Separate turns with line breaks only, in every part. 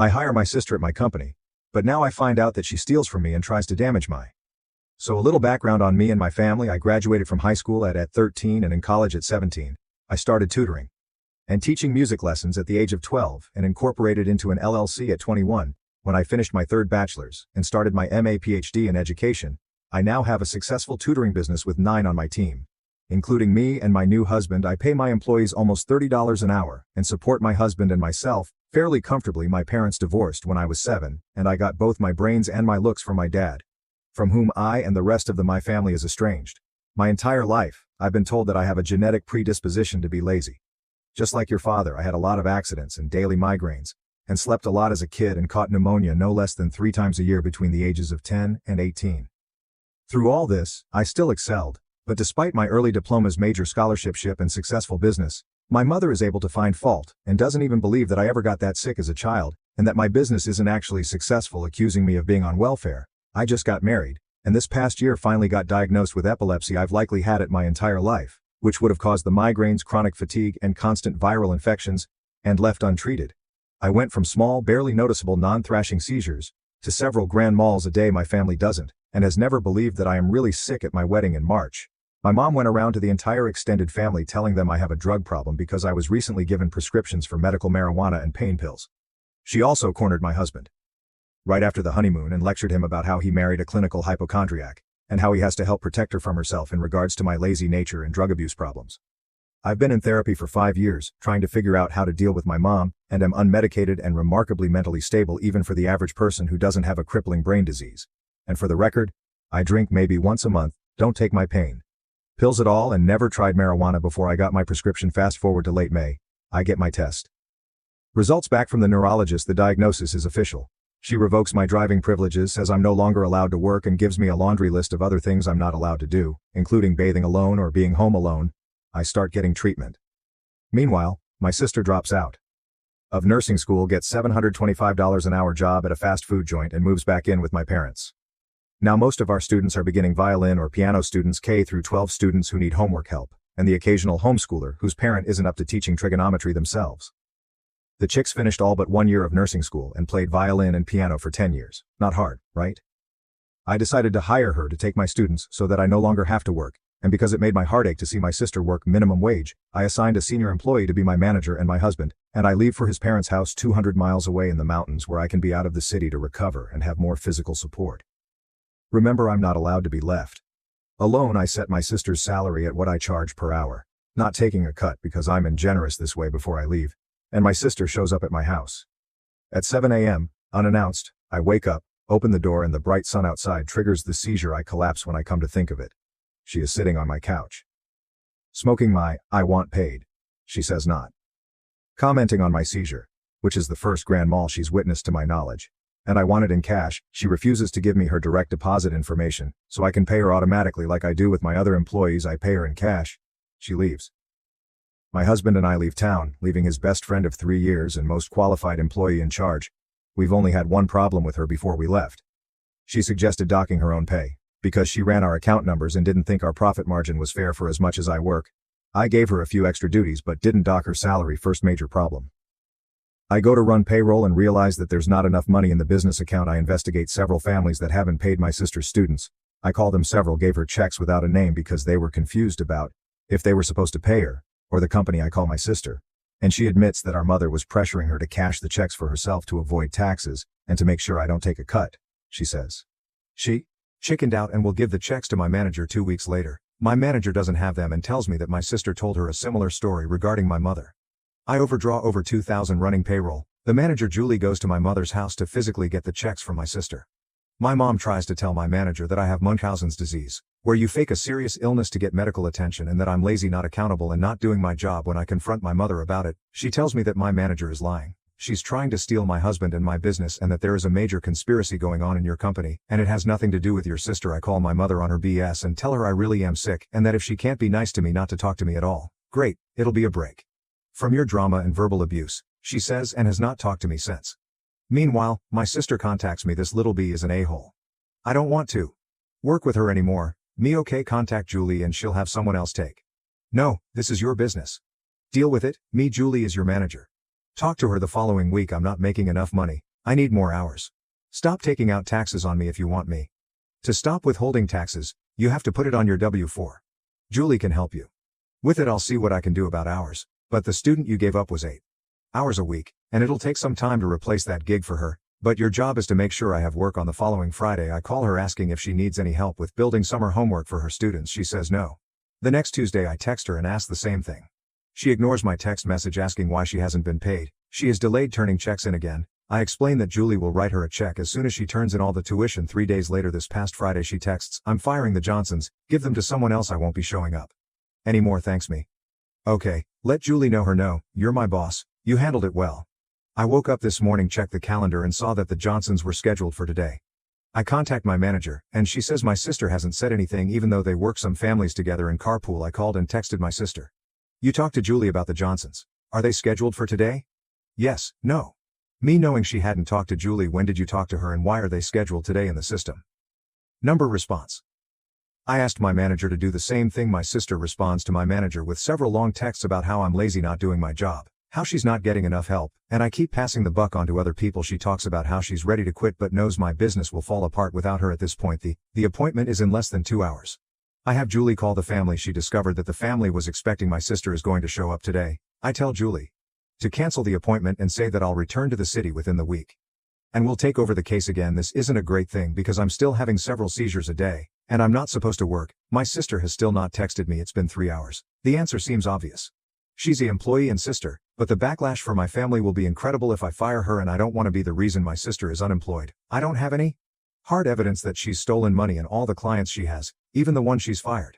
I hire my sister at my company, but now I find out that she steals from me and tries to damage my. So a little background on me and my family. I graduated from high school at 13 and in college at 17. I started tutoring and teaching music lessons at the age of 12 and incorporated into an LLC at 21. When I finished my third bachelor's and started my MA PhD in education, I now have a successful tutoring business with 9 on my team. Including me and my new husband, I pay my employees almost $30 an hour and support my husband and myself fairly comfortably. My parents divorced when I was 7, and I got both my brains and my looks from my dad, from whom I and the rest of my family is estranged. My entire life, I've been told that I have a genetic predisposition to be lazy. Just like your father, I had a lot of accidents and daily migraines, and slept a lot as a kid and caught pneumonia no less than 3 times a year between the ages of 10 and 18. Through all this, I still excelled, but despite my early diplomas, major scholarship, and successful business, my mother is able to find fault and doesn't even believe that I ever got that sick as a child, and that my business isn't actually successful, accusing me of being on welfare. I just got married, and this past year finally got diagnosed with epilepsy. I've likely had it my entire life, which would have caused the migraines, chronic fatigue, and constant viral infections, and left untreated. I went from small, barely noticeable non-thrashing seizures to several grand mals a day. My family doesn't, and has never believed that I am really sick. At my wedding in March, my mom went around to the entire extended family telling them I have a drug problem because I was recently given prescriptions for medical marijuana and pain pills. She also cornered my husband right after the honeymoon and lectured him about how he married a clinical hypochondriac, and how he has to help protect her from herself in regards to my lazy nature and drug abuse problems. I've been in therapy for 5 years, trying to figure out how to deal with my mom, and am unmedicated and remarkably mentally stable even for the average person who doesn't have a crippling brain disease. And for the record, I drink maybe once a month, don't take my pain pills at all, and never tried marijuana before I got my prescription. Fast forward to late May, I get my test results back from the neurologist. The diagnosis is official. She revokes my driving privileges, says I'm no longer allowed to work, and gives me a laundry list of other things I'm not allowed to do, including bathing alone or being home alone. I start getting treatment. Meanwhile, my sister drops out of nursing school, gets $725 an hour job at a fast food joint, and moves back in with my parents. Now most of our students are beginning violin or piano students, K through 12 students who need homework help, and the occasional homeschooler whose parent isn't up to teaching trigonometry themselves. The chicks finished all but 1 year of nursing school and played violin and piano for 10 years. Not hard, right? I decided to hire her to take my students so that I no longer have to work, and because it made my heart ache to see my sister work minimum wage, I assigned a senior employee to be my manager and my husband, and I leave for his parents' house 200 miles away in the mountains where I can be out of the city to recover and have more physical support. Remember, I'm not allowed to be left alone. I set my sister's salary at what I charge per hour, not taking a cut because I'm generous this way before I leave, and my sister shows up at my house at 7 a.m., unannounced. I wake up, open the door, and the bright sun outside triggers the seizure. I collapse when I come to think of it. She is sitting on my couch, smoking my "I want paid," she says, not commenting on my seizure, which is the first grand mal she's witnessed to my knowledge. And I want it in cash. She refuses to give me her direct deposit information, so I can pay her automatically like I do with my other employees. I pay her in cash. She leaves. My husband and I leave town, leaving his best friend of 3 years and most qualified employee in charge. We've only had one problem with her before we left. She suggested docking her own pay, because she ran our account numbers and didn't think our profit margin was fair for as much as I work. I gave her a few extra duties but didn't dock her salary. First major problem. I go to run payroll and realize that there's not enough money in the business account. I investigate several families that haven't paid my sister's students. I call them several, gave her checks without a name because they were confused about if they were supposed to pay her, or the company. I call my sister, and she admits that our mother was pressuring her to cash the checks for herself to avoid taxes, and to make sure I don't take a cut, she says. She chickened out and will give the checks to my manager 2 weeks later. My manager doesn't have them and tells me that my sister told her a similar story regarding my mother. I overdraw over $2,000 running payroll. The manager Julie goes to my mother's house to physically get the checks from my sister. My mom tries to tell my manager that I have Munchausen's disease, where you fake a serious illness to get medical attention, and that I'm lazy, not accountable, and not doing my job. When I confront my mother about it, she tells me that my manager is lying. She's trying to steal my husband and my business, and that there is a major conspiracy going on in your company, and it has nothing to do with your sister. I call my mother on her BS and tell her I really am sick, and that if she can't be nice to me, not to talk to me at all. Great, it'll be a break from your drama and verbal abuse, she says, and has not talked to me since. Meanwhile, my sister contacts me. This little bee is an a-hole. I don't want to work with her anymore. Me okay, contact Julie and she'll have someone else take. No, this is your business. Deal with it. Me, Julie is your manager. Talk to her the following week. I'm not making enough money. I need more hours. Stop taking out taxes on me if you want me. To stop withholding taxes, you have to put it on your W-4. Julie can help you. With it I'll see what I can do about hours, but the student you gave up was 8 hours a week, and it'll take some time to replace that gig for her, but your job is to make sure I have work on the following Friday. I call her asking if she needs any help with building summer homework for her students. She says no. The next Tuesday I text her and ask the same thing. She ignores my text message asking why she hasn't been paid. She is delayed turning checks in again. I explain that Julie will write her a check as soon as she turns in all the tuition. 3 days later this past Friday she texts, I'm firing the Johnsons, give them to someone else, I won't be showing up. Any more thanks me? Okay, let Julie know her no, you're my boss, you handled it well. I woke up this morning, checked the calendar and saw that the Johnsons were scheduled for today. I contact my manager, and she says my sister hasn't said anything even though they work some families together in carpool. I called and texted my sister. You talked to Julie about the Johnsons. Are they scheduled for today? Yes, no. Me knowing she hadn't talked to Julie, when did you talk to her and why are they scheduled today in the system? Number response. I asked my manager to do the same thing. My sister responds to my manager with several long texts about how I'm lazy not doing my job, how she's not getting enough help, and I keep passing the buck on to other people. She talks about how she's ready to quit but knows my business will fall apart without her at this point. The appointment is in less than 2 hours. I have Julie call the family. She discovered that the family was expecting my sister is going to show up today. I tell Julie to cancel the appointment and say that I'll return to the city within the week. And we'll take over the case again. This isn't a great thing because I'm still having several seizures a day, and I'm not supposed to work. My sister has still not texted me. It's been 3 hours. The answer seems obvious. She's the employee and sister, but the backlash for my family will be incredible if I fire her, and I don't want to be the reason my sister is unemployed. I don't have any hard evidence that she's stolen money, and all the clients she has, even the one she's fired,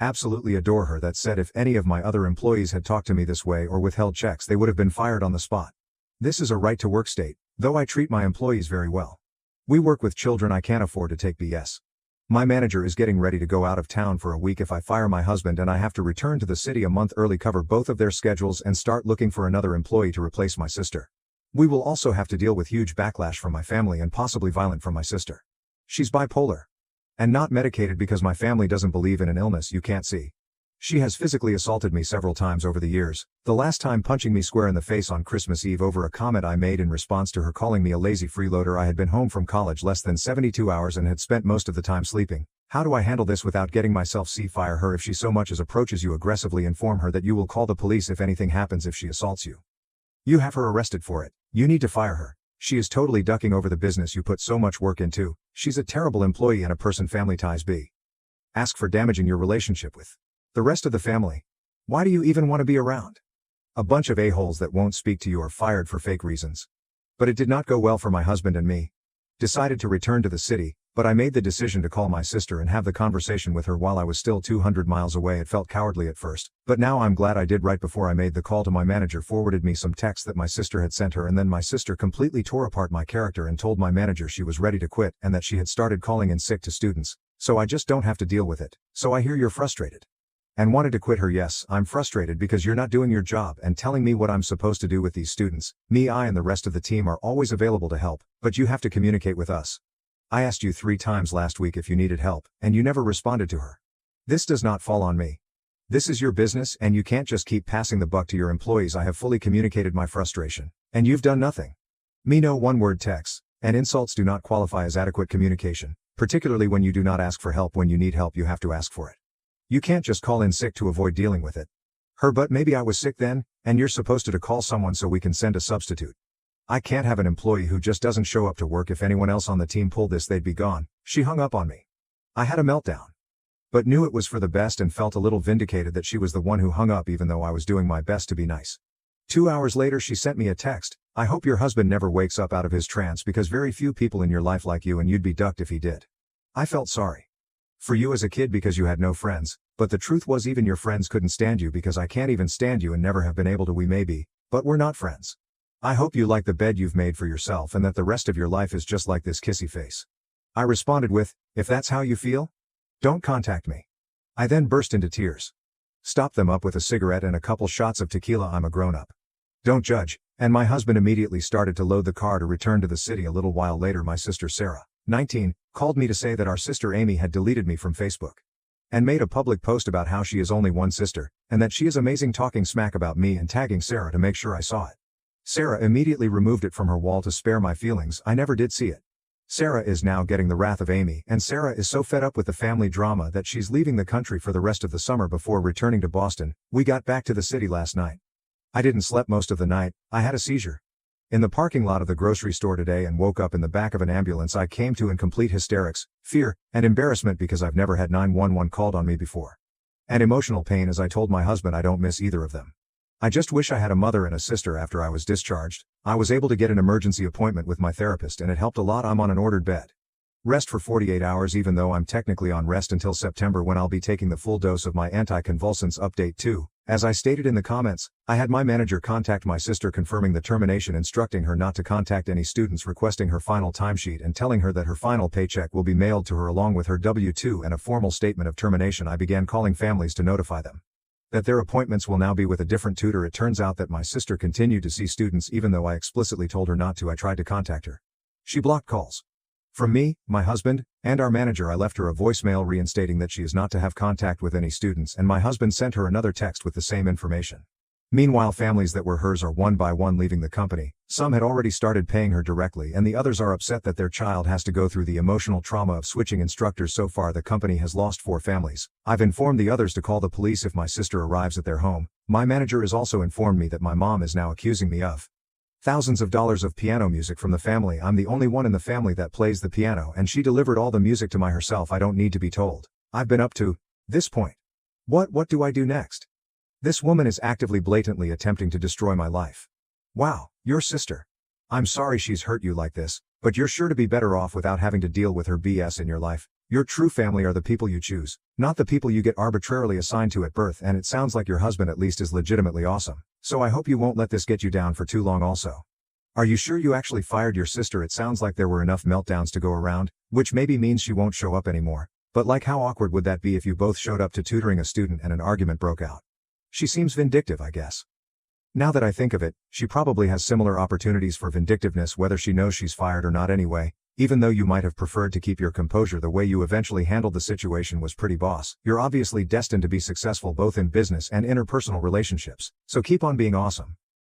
absolutely adore her. That said, if any of my other employees had talked to me this way or withheld checks, they would have been fired on the spot. This is a right-to-work state, though I treat my employees very well. We work with children. I can't afford to take BS. My manager is getting ready to go out of town for a week if I fire my husband, and I have to return to the city a month early, cover both of their schedules, and start looking for another employee to replace my sister. We will also have to deal with huge backlash from my family and possibly violent from my sister. She's bipolar and not medicated because my family doesn't believe in an illness you can't see. She has physically assaulted me several times over the years, the last time punching me square in the face on Christmas Eve over a comment I made in response to her calling me a lazy freeloader. I had been home from college less than 72 hours and had spent most of the time sleeping. How do I handle this without getting myself sick? Fire her. If she so much as approaches you aggressively, inform her that you will call the police if anything happens. If she assaults you, you have her arrested for it. You need to fire her. She is totally ducking over the business you put so much work into. She's a terrible employee and a person family ties be. Ask for damaging your relationship with the rest of the family. Why do you even want to be around a bunch of a-holes that won't speak to you or fired for fake reasons? But it did not go well for my husband and me. Decided to return to the city, but I made the decision to call my sister and have the conversation with her while I was still 200 miles away. It felt cowardly at first, but now I'm glad I did. Right before I made the call to my manager, forwarded me some text that my sister had sent her, and then my sister completely tore apart my character and told my manager she was ready to quit and that she had started calling in sick to students, so I just don't have to deal with it. So I hear you're frustrated and wanted to quit her. Yes, I'm frustrated because you're not doing your job and telling me what I'm supposed to do with these students. I and the rest of the team are always available to help, but you have to communicate with us. I asked you 3 times last week if you needed help, and you never responded to her. This does not fall on me. This is your business, and you can't just keep passing the buck to your employees. I have fully communicated my frustration, and you've done nothing. No one-word texts and insults do not qualify as adequate communication, particularly when you do not ask for help. When you need help, you have to ask for it. You can't just call in sick to avoid dealing with it. But maybe I was sick then, and you're supposed to call someone so we can send a substitute. I can't have an employee who just doesn't show up to work. If anyone else on the team pulled this, they'd be gone. She hung up on me. I had a meltdown, but knew it was for the best and felt a little vindicated that she was the one who hung up even though I was doing my best to be nice. 2 hours later she sent me a text. I hope your husband never wakes up out of his trance because very few people in your life like you, and you'd be ducked if he did. I felt sorry for you as a kid because you had no friends, but the truth was even your friends couldn't stand you because I can't even stand you and never have been able to. We may be, but we're not friends. I hope you like the bed you've made for yourself and that the rest of your life is just like this kissy face. I responded with, if that's how you feel, don't contact me. I then burst into tears. Stopped them up with a cigarette and a couple shots of tequila. I'm a grown-up. Don't judge. And my husband immediately started to load the car to return to the city. A little while later my sister Sarah, 19, called me to say that our sister Amy had deleted me from Facebook and made a public post about how she is only one sister, and that she is amazing, talking smack about me and tagging Sarah to make sure I saw it. Sarah immediately removed it from her wall to spare my feelings. I never did see it. Sarah is now getting the wrath of Amy, and Sarah is so fed up with the family drama that she's leaving the country for the rest of the summer before returning to Boston. We got back to the city last night. I didn't sleep most of the night. I had a seizure in the parking lot of the grocery store today and woke up in the back of an ambulance I came to in complete hysterics, fear, and embarrassment because I've never had 911 called on me before. And emotional pain as I told my husband I don't miss either of them. I just wish I had a mother and a sister after I was discharged. I was able to get an emergency appointment with my therapist and it helped a lot. I'm on an ordered bed rest for 48 hours even though I'm technically on rest until September when I'll be taking the full dose of my anticonvulsants. Update 2. As I stated in the comments, I had my manager contact my sister confirming the termination, instructing her not to contact any students, requesting her final timesheet and telling her that her final paycheck will be mailed to her along with her W-2 and a formal statement of termination. I began calling families to notify them that their appointments will now be with a different tutor. It turns out that my sister continued to see students even though I explicitly told her not to. I tried to contact her. She blocked calls from me, my husband, and our manager. I left her a voicemail reinstating that she is not to have contact with any students, and my husband sent her another text with the same information. Meanwhile, families that were hers are one by one leaving the company. Some had already started paying her directly and the others are upset that their child has to go through the emotional trauma of switching instructors. So far the company has lost 4 families. I've informed the others to call the police if my sister arrives at their home. My manager has also informed me that my mom is now accusing me of thousands of dollars of piano music from the family. I'm the only one in the family that plays the piano and she delivered all the music to my herself. I don't need to be told. I've been up to this point. What do I do next? This woman is actively blatantly attempting to destroy my life. Wow, your sister. I'm sorry she's hurt you like this, but you're sure to be better off without having to deal with her BS in your life. Your true family are the people you choose, not the people you get arbitrarily assigned to at birth, and it sounds like your husband at least is legitimately awesome. So I hope you won't let this get you down for too long also. Are you sure you actually fired your sister? It sounds like there were enough meltdowns to go around, which maybe means she won't show up anymore. But like, how awkward would that be if you both showed up to tutoring a student and an argument broke out? She seems vindictive, I guess. Now that I think of it, she probably has similar opportunities for vindictiveness whether she knows she's fired or not anyway. Even though you might have preferred to keep your composure, the way you eventually handled the situation was pretty boss. You're obviously destined to be successful both in business and interpersonal relationships. So keep on being awesome.